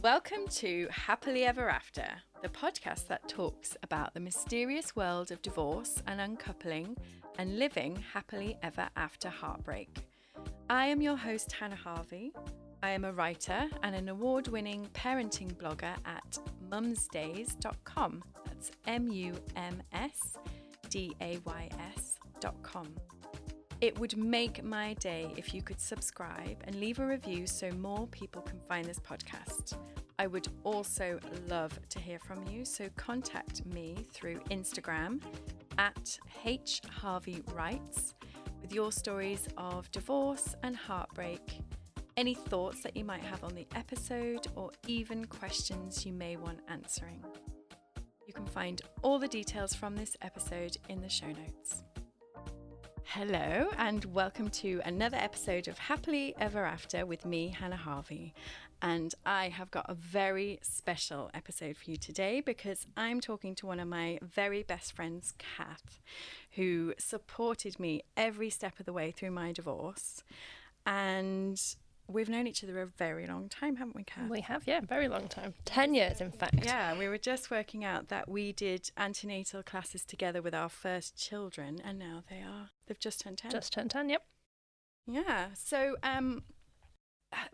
Welcome to Happily Ever After, the podcast that talks about the mysterious world of divorce and uncoupling and living happily ever after heartbreak. I am your host, Hannah Harvey. I am a writer and an award-winning parenting blogger at mumsdays.com. That's mumsdays.com. It would make my day if you could subscribe and leave a review so more people can find this podcast. I would also love to hear from you, so contact me through Instagram at hharveyWrites with your stories of divorce and heartbreak, any thoughts that you might have on the episode, or even questions you may want answering. You can find all the details from this episode in the show notes. Hello and welcome to another episode of Happily Ever After with me, Hannah Harvey. And I have got a very special episode for you today because I'm talking to one of my very best friends, Cath, who supported me every step of the way through my divorce. And we've known each other a very long time, haven't we, Cath? We have, yeah, very long time. 10 years, in fact. Yeah, we were just working out that we did antenatal classes together with our first children, and now they've just turned 10. Just turned 10, yep. Yeah, so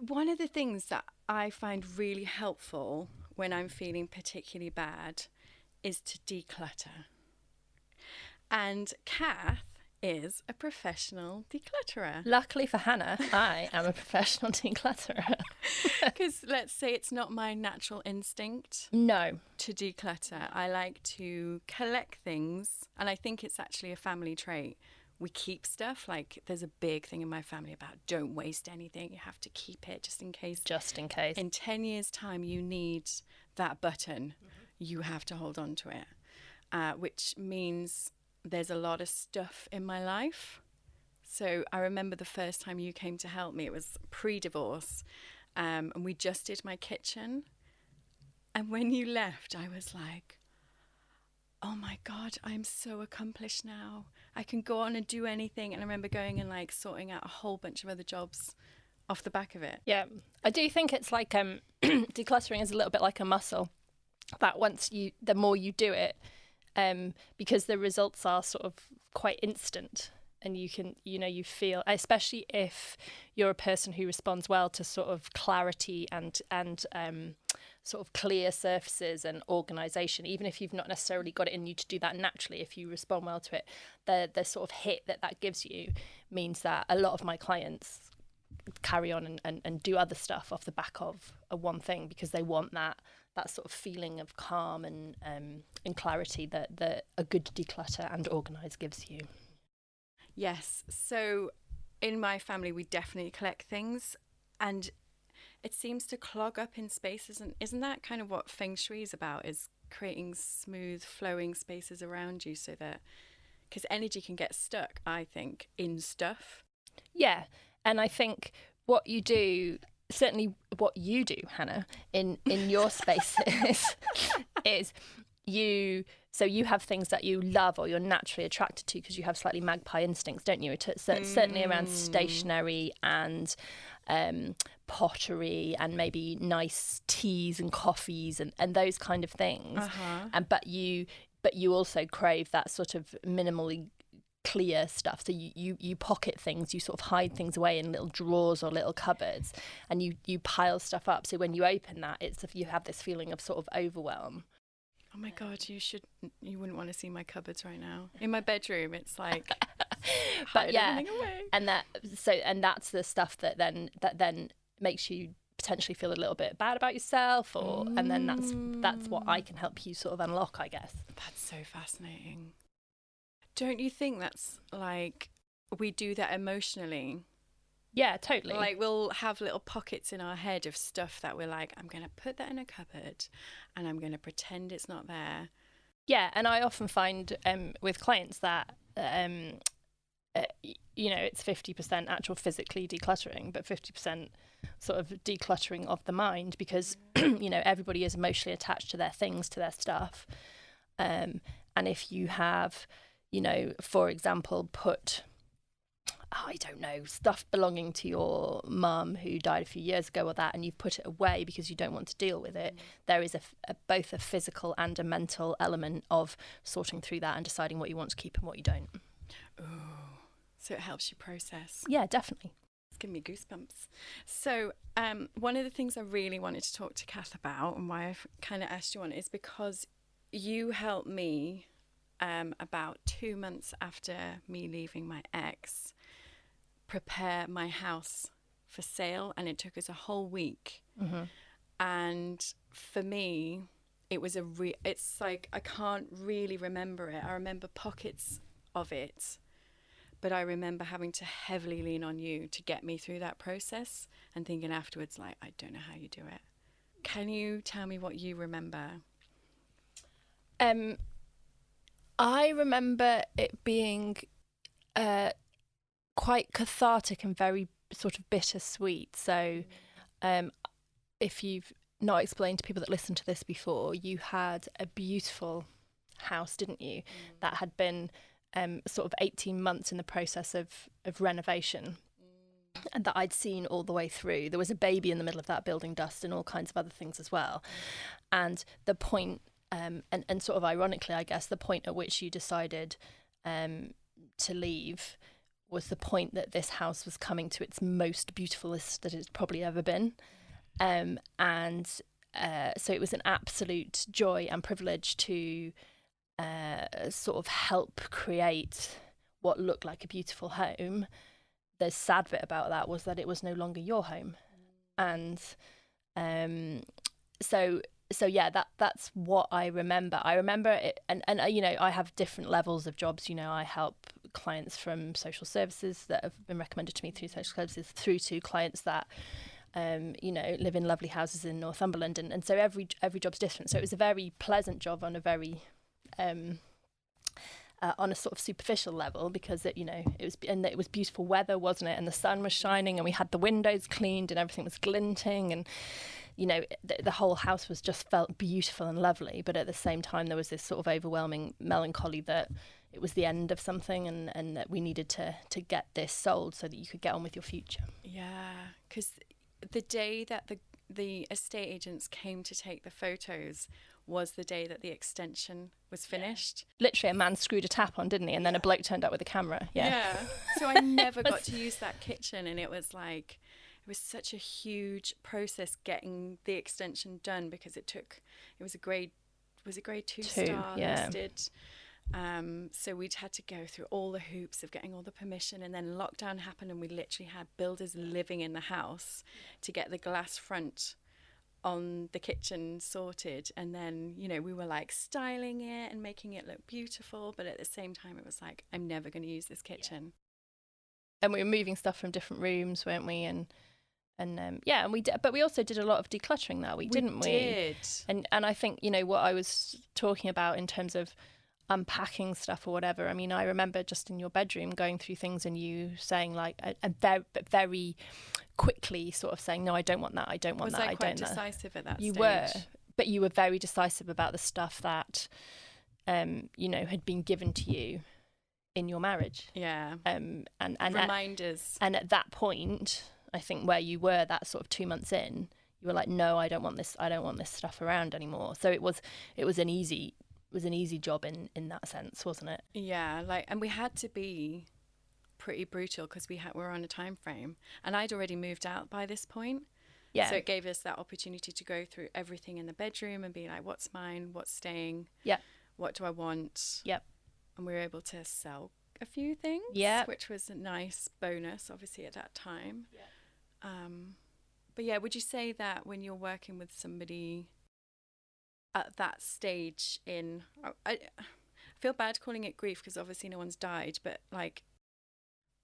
one of the things that I find really helpful when I'm feeling particularly bad is to declutter. And Cath is a professional declutterer. Luckily for Hannah, I am a professional declutterer. Because let's say it's not my natural instinct No. to declutter. I like to collect things, and I think it's actually a family trait. We keep stuff. Like, there's a big thing in my family about don't waste anything. You have to keep it just in case. Just in case. In 10 years' time, you need that button. You have to hold on to it, which means there's a lot of stuff in my life. So I remember the first time you came to help me, it was pre-divorce, and we just did my kitchen. And when you left, I was like, oh my God, I'm so accomplished now. I can go on and do anything. And I remember going and like sorting out a whole bunch of other jobs off the back of it. Yeah, I do think it's like decluttering is a little bit like a muscle. That the more you do it, because the results are sort of quite instant, and you can, you feel, especially if you're a person who responds well to sort of clarity and sort of clear surfaces and organisation, even if you've not necessarily got it in you to do that naturally, if you respond well to it, the sort of hit that gives you means that a lot of my clients carry on and do other stuff off the back of one thing because they want that sort of feeling of calm and clarity that a good declutter and organise gives you. Yes. So in my family, we definitely collect things, and it seems to clog up in spaces. And isn't that kind of what Feng Shui is about, is creating smooth flowing spaces around you so that, because energy can get stuck, I think, in stuff. Yeah. And I think what you do, certainly what you do, Hannah, in your spaces is you have things that you love or you're naturally attracted to because you have slightly magpie instincts, don't you? Certainly around stationery and pottery and maybe nice teas and coffees and those kind of things. And but you also crave that sort of minimally clear stuff. So you pocket things, you sort of hide things away in little drawers or little cupboards, and you pile stuff up. So when you open that, you have this feeling of sort of overwhelm. Oh my God, you wouldn't want to see my cupboards right now. In my bedroom, it's like but yeah, everything away. And that's the stuff that then makes you potentially feel a little bit bad about yourself, and then that's what I can help you sort of unlock, I guess. That's so fascinating. Don't you think that's like we do that emotionally? Yeah, totally. Like, we'll have little pockets in our head of stuff that we're like, I'm going to put that in a cupboard and I'm going to pretend it's not there. Yeah, and I often find with clients that, it's 50% actual physically decluttering, but 50% sort of decluttering of the mind because, everybody is emotionally attached to their things, to their stuff. And if you have, for example, put I don't know, stuff belonging to your mum who died a few years ago or that, and you've put it away because you don't want to deal with it, there is both a physical and a mental element of sorting through that and deciding what you want to keep and what you don't. Ooh, so it helps you process. Yeah, definitely. It's giving me goosebumps. So one of the things I really wanted to talk to Cath about, and why I've kind of asked you on, is because you helped me about 2 months after me leaving my ex prepare my house for sale, and it took us a whole week. And for me, it was it's like I can't really remember it. I remember pockets of it, but I remember having to heavily lean on you to get me through that process, and thinking afterwards, like, I don't know how you do it. Can you tell me what you remember? I remember it being quite cathartic and very sort of bittersweet. So if you've not explained to people that listen to this before, you had a beautiful house, didn't you? That had been sort of 18 months in the process of renovation, and that I'd seen all the way through. There was a baby in the middle of that, building dust and all kinds of other things as well. And the point, and sort of ironically, I guess, the point at which you decided to leave was the point that this house was coming to its most beautifulest that it's probably ever been. So it was an absolute joy and privilege to sort of help create what looked like a beautiful home. The sad bit about that was that it was no longer your home. And so yeah, that's what I remember. I remember it, and you know, I have different levels of jobs. You know, I help clients from social services that have been recommended to me through social services, through to clients that you know, live in lovely houses in Northumberland, and so every job's different. So it was a very pleasant job on a very on a sort of superficial level, because it was beautiful weather, wasn't it? And the sun was shining, and we had the windows cleaned, and everything was glinting, and you know, the whole house was just felt beautiful and lovely. But at the same time, there was this sort of overwhelming melancholy that it was the end of something, and that we needed to get this sold so that you could get on with your future. Yeah, because the day that the estate agents came to take the photos was the day that the extension was finished. Literally, a man screwed a tap on, didn't he? And then a bloke turned up with a camera. Yeah. So I never got to use that kitchen, and it was like, it was such a huge process getting the extension done, because it was a grade 2 star listed. So we'd had to go through all the hoops of getting all the permission, and then lockdown happened, and we literally had builders living in the house to get the glass front on the kitchen sorted. And then, you know, we were like styling it and making it look beautiful, but at the same time it was like, I'm never going to use this kitchen. And we were moving stuff from different rooms, weren't we? And we did, but we also did a lot of decluttering that week, didn't we? Did. And I think, you know, what I was talking about in terms of unpacking stuff or whatever, I mean, I remember just in your bedroom going through things and you saying like, very quickly sort of saying, no, I don't want that, I don't want that, I don't. Was I quite decisive at that stage? You were, but you were very decisive about the stuff that, you know, had been given to you in your marriage. Yeah. And reminders. And at that point, I think where you were, that sort of 2 months in, you were like, no, I don't want this stuff around anymore. So it was an easy job in that sense, wasn't it? Yeah, like, and we had to be pretty brutal because we were on a time frame, and I'd already moved out by this point. Yeah. So it gave us that opportunity to go through everything in the bedroom and be like, what's mine, what's staying, what do I want? Yep. And we were able to sell a few things, which was a nice bonus, obviously, at that time. Yeah. But yeah, would you say that when you're working with somebody at that stage in, I feel bad calling it grief because obviously no one's died, but like,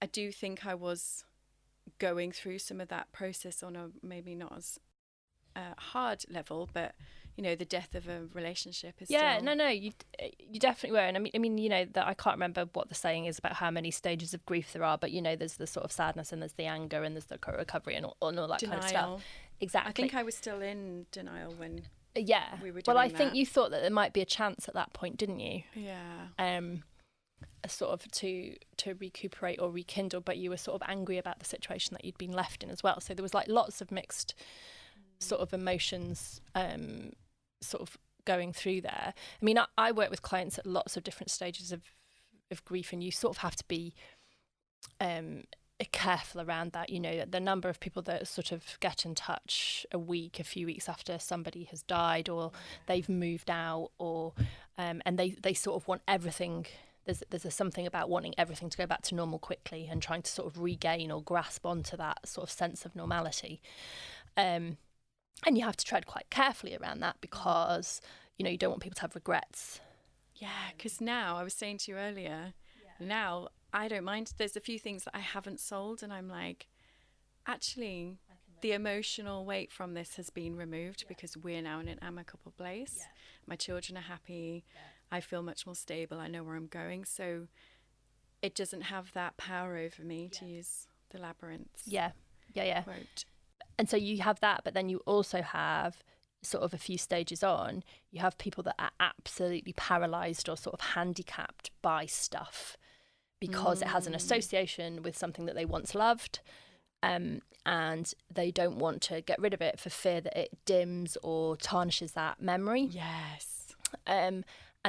I do think I was going through some of that process on a maybe not as hard level, but you know, the death of a relationship is you definitely were. And I mean, you know, that I can't remember what the saying is about how many stages of grief there are, but you know, there's the sort of sadness and there's the anger and there's the recovery and all that denial. Kind of stuff. Exactly. I think I was still in denial when we were doing I think you thought that there might be a chance at that point, didn't you? Yeah. sort of to recuperate or rekindle, but you were sort of angry about the situation that you'd been left in as well. So there was like lots of mixed sort of emotions sort of going through there. I mean, I work with clients at lots of different stages of grief, and you sort of have to be careful around that. You know, the number of people that sort of get in touch a few weeks after somebody has died, or they've moved out, or and they sort of want everything. There's something about wanting everything to go back to normal quickly and trying to sort of regain or grasp onto that sort of sense of normality. And you have to tread quite carefully around that, because, you know, you don't want people to have regrets. Yeah, because now, I was saying to you earlier, now I don't mind. There's a few things that I haven't sold, and I'm like, actually, the emotional weight from this has been removed because we're now in an amicable place. My children are happy. I feel much more stable. I know where I'm going. So it doesn't have that power over me, to use the labyrinth quote. And so you have that, but then you also have sort of a few stages on, you have people that are absolutely paralysed or sort of handicapped by stuff because it has an association with something that they once loved, and they don't want to get rid of it for fear that it dims or tarnishes that memory. Yes. And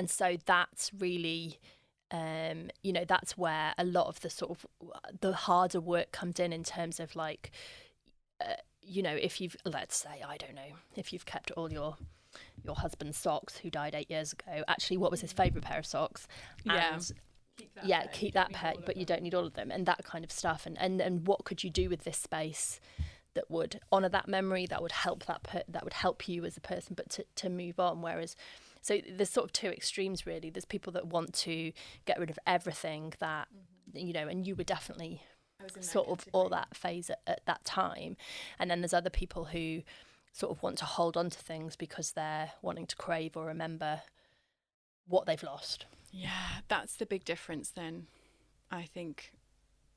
so that's really, you know, that's where a lot of the sort of the harder work comes in terms of like, you know, if you've, let's say, I don't know, if you've kept all your husband's socks who died 8 years ago, actually, what was his favourite pair of socks? And keep that pair, but you don't need all of them, and that kind of stuff. And what could you do with this space that would honour that memory, that would help that would help you as a person, but to move on. Whereas, so there's sort of two extremes really. There's people that want to get rid of everything that, you know, and you were definitely sort of all that phase at that time. And then there's other people who sort of want to hold on to things because they're wanting to crave or remember what they've lost. Yeah, that's the big difference then, I think,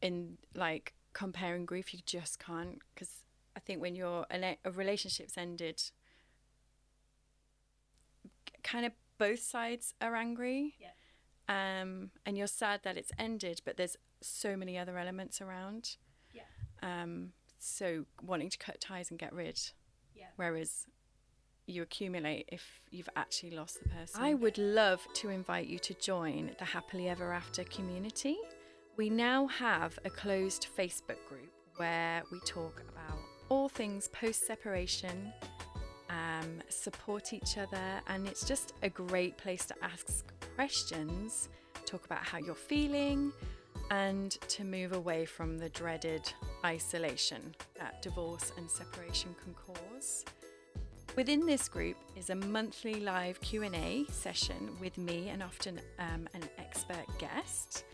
in like comparing grief. You just can't, because I think when a relationship's ended, kind of both sides are angry. And you're sad that it's ended, but there's so many other elements around. So wanting to cut ties and get rid, whereas you accumulate if you've actually lost the person. I would love to invite you to join the Happily Ever After community. We now have a closed Facebook group where we talk about all things post-separation, support each other, and it's just a great place to ask questions, talk about how you're feeling, and to move away from the dreaded isolation that divorce and separation can cause. Within this group is a monthly live Q&A session with me and often an expert guest.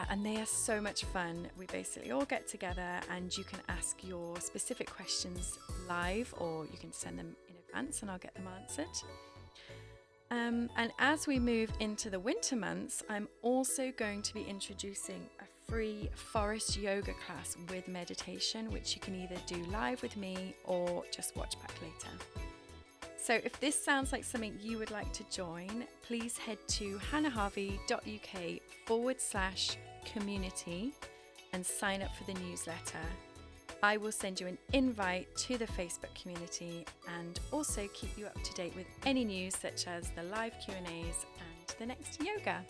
And they are so much fun. We basically all get together and you can ask your specific questions live, or you can send them in advance and I'll get them answered. And as we move into the winter months, I'm also going to be introducing a free forest yoga class with meditation, which you can either do live with me or just watch back later. So if this sounds like something you would like to join, please head to hannahharvey.uk/community and sign up for the newsletter. I will send you an invite to the Facebook community and also keep you up to date with any news such as the live Q&As and the next yoga.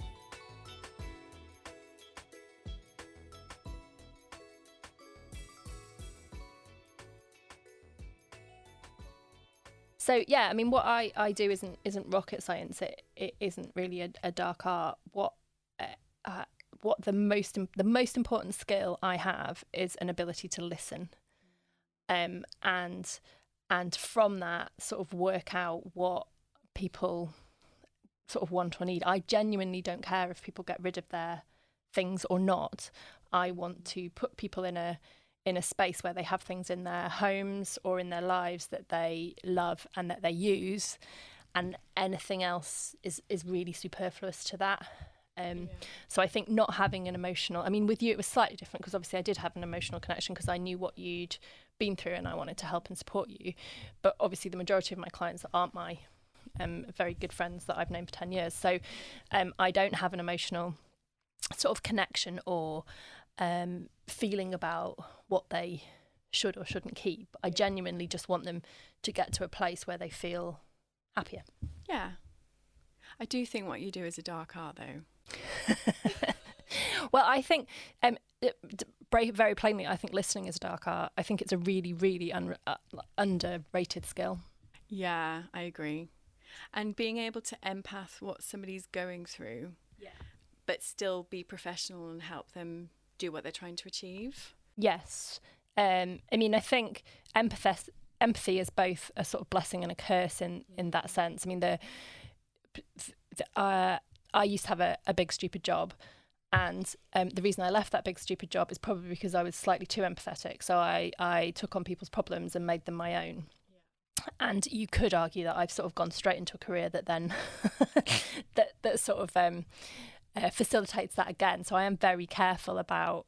So yeah, I mean, what I do isn't rocket science. It isn't really a dark art. What the most important skill I have is an ability to listen, and from that sort of work out what people sort of want or need. I genuinely don't care if people get rid of their things or not. I want to put people in a space where they have things in their homes or in their lives that they love and that they use, and anything else is really superfluous to that. So I think not having an emotional, I mean, with you it was slightly different because obviously I did have an emotional connection because I knew what you'd been through and I wanted to help and support you. But obviously the majority of my clients aren't my very good friends that I've known for 10 years. So I don't have an emotional sort of connection or feeling about what they should or shouldn't keep. I genuinely just want them to get to a place where they feel happier. Yeah. I do think what you do is a dark art, though. Well, I think very plainly, I think listening is a dark art. I think it's a really, really underrated skill. Yeah, I agree. And being able to empath what somebody's going through, but still be professional and help them do what they're trying to achieve. Yes. I mean, I think empathy is both a sort of blessing and a curse in that sense. I mean, I used to have a big stupid job, and the reason I left that big stupid job is probably because I was slightly too empathetic. So I took on people's problems and made them my own. And you could argue that I've sort of gone straight into a career that then that sort of facilitates that again. So I am very careful about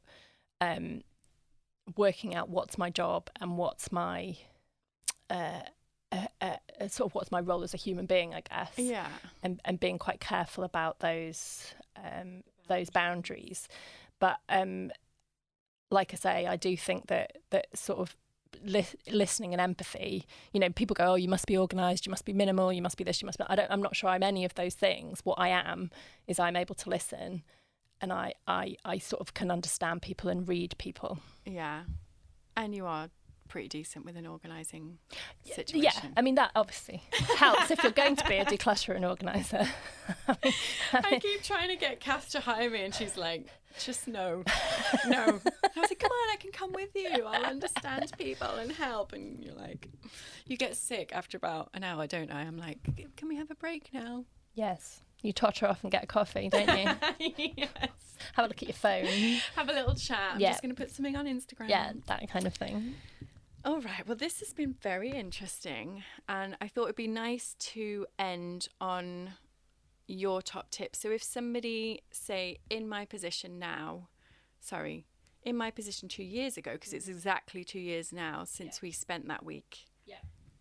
working out what's my job and what's my sort of what's my role as a human being, I guess. Yeah. And being quite careful about those boundaries. But like I say, I do think that sort of listening and empathy, you know, people go, oh, you must be organised, you must be minimal, you must be this, you must be... I'm not sure I'm any of those things. What I am is I'm able to listen, and I sort of can understand people and read people. Yeah. And you are pretty decent with an organising situation. Yeah, I mean, that obviously helps if you're going to be a declutterer and organiser. I keep trying to get Cath to hire me, and she's like, just no. I was like, come on, I can come with you. I'll understand people and help. And you're like, you get sick after about an hour, don't I? I'm like, can we have a break now? Yes. You totter off and get a coffee, don't you? Yes. Have a look at your phone. Have a little chat. I'm just going to put something on Instagram. Yeah, that kind of thing. All right. Well, this has been very interesting. And I thought it'd be nice to end on your top tips. So if somebody, say, in my position 2 years ago, because it's exactly 2 years now since we spent that week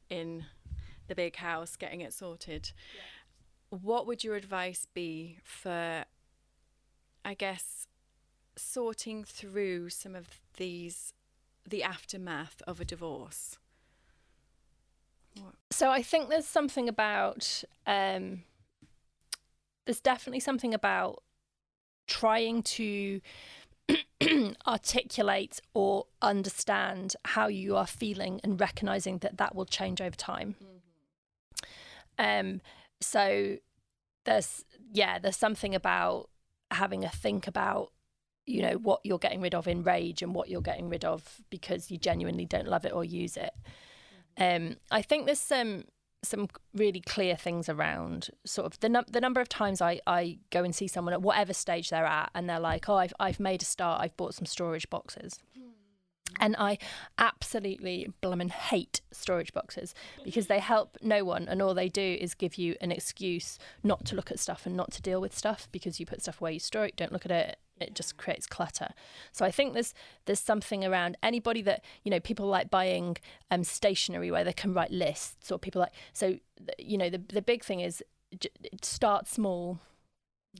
in the big house getting it sorted. What would your advice be for, I guess, sorting through some of the aftermath of a divorce? So I think there's something about, there's definitely something about trying to articulate or understand how you are feeling and recognising that will change over time. So there's something about having a think about, you know, what you're getting rid of in rage and what you're getting rid of because you genuinely don't love it or use it. I think there's some really clear things around sort of the number of times I go and see someone at whatever stage they're at, and they're like, oh, I've made a start, I've bought some storage boxes. And I absolutely blimmin' hate storage boxes because they help no one, and all they do is give you an excuse not to look at stuff and not to deal with stuff because you put stuff where you store it, don't look at it. It just creates clutter. So I think there's something around anybody that, you know, people like buying stationery where they can write lists, or people like, so, you know, the big thing is start small.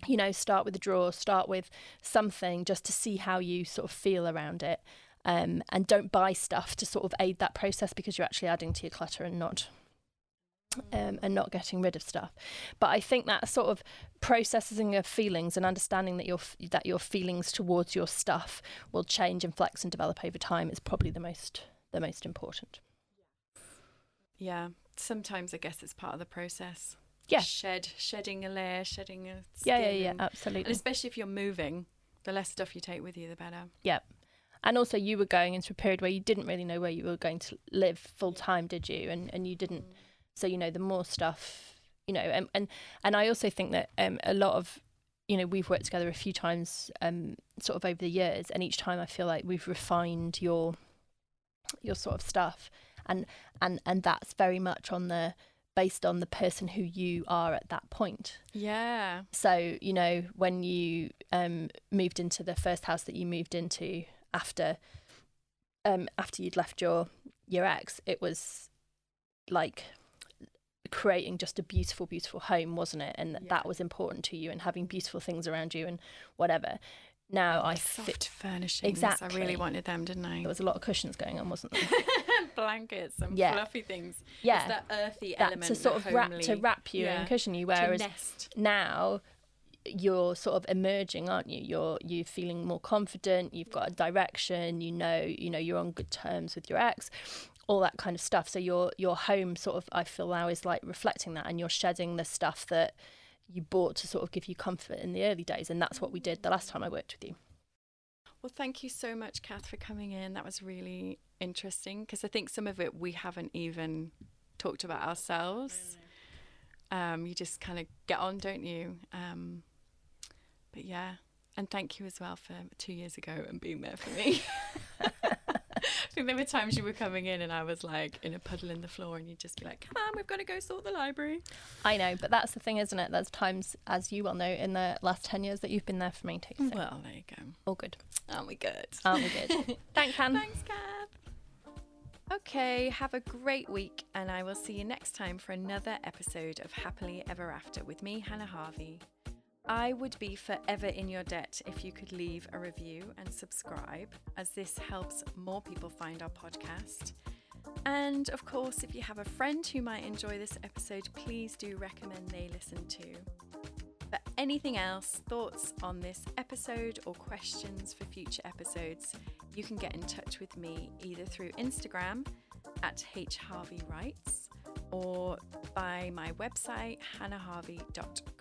You know, start with a drawer, start with something just to see how you sort of feel around it. And don't buy stuff to sort of aid that process because you're actually adding to your clutter and not getting rid of stuff. But I think that sort of processing of feelings and understanding that your feelings towards your stuff will change and flex and develop over time is probably the most important. Yeah, sometimes I guess it's part of the process. Yeah, shedding a layer, shedding a skin. Yeah, absolutely. And especially if you're moving, the less stuff you take with you, the better. Yeah. And also you were going into a period where you didn't really know where you were going to live full time, did you? And you didn't. So, you know, the more stuff, you know, and I also think that a lot of, you know, we've worked together a few times sort of over the years, and each time I feel like we've refined your sort of stuff. And that's very much based on the person who you are at that point. Yeah. So, you know, when you moved into the first house that you moved into after you'd left your ex, it was like creating just a beautiful, beautiful home, wasn't it? And that was important to you, and having beautiful things around you and whatever. Now I soft furnishings. Exactly. I really wanted them, didn't I? There was a lot of cushions going on, wasn't there? Blankets and fluffy things. Yeah, it's that earthy element to sort of wrap you and cushion you. Whereas now you're sort of emerging, aren't you? You're feeling more confident. You've got a direction. You know you're on good terms with your ex, all that kind of stuff. So your home sort of, I feel now, is like reflecting that, and you're shedding the stuff that you bought to sort of give you comfort in the early days. And that's what we did the last time I worked with you. Well, thank you so much, Cath, for coming in. That was really interesting, because I think some of it we haven't even talked about ourselves. You just kind of get on, don't you? But yeah, and thank you as well for 2 years ago and being there for me. I think there were times you were coming in and I was like in a puddle in the floor, and you'd just be like, come on, we've got to go sort the library. I know, but that's the thing, isn't it? There's times, as you well know, in the last 10 years that you've been there for me too. So. Well, there you go. All good. Aren't we good? Aren't we good? Thanks, Han. Thanks, Cath. Okay, have a great week, and I will see you next time for another episode of Happily Ever After with me, Hannah Harvey. I would be forever in your debt if you could leave a review and subscribe, as this helps more people find our podcast. And of course, if you have a friend who might enjoy this episode, please do recommend they listen too. For anything else, thoughts on this episode, or questions for future episodes, you can get in touch with me either through Instagram at hharveywrites or by my website hannahharvey.com.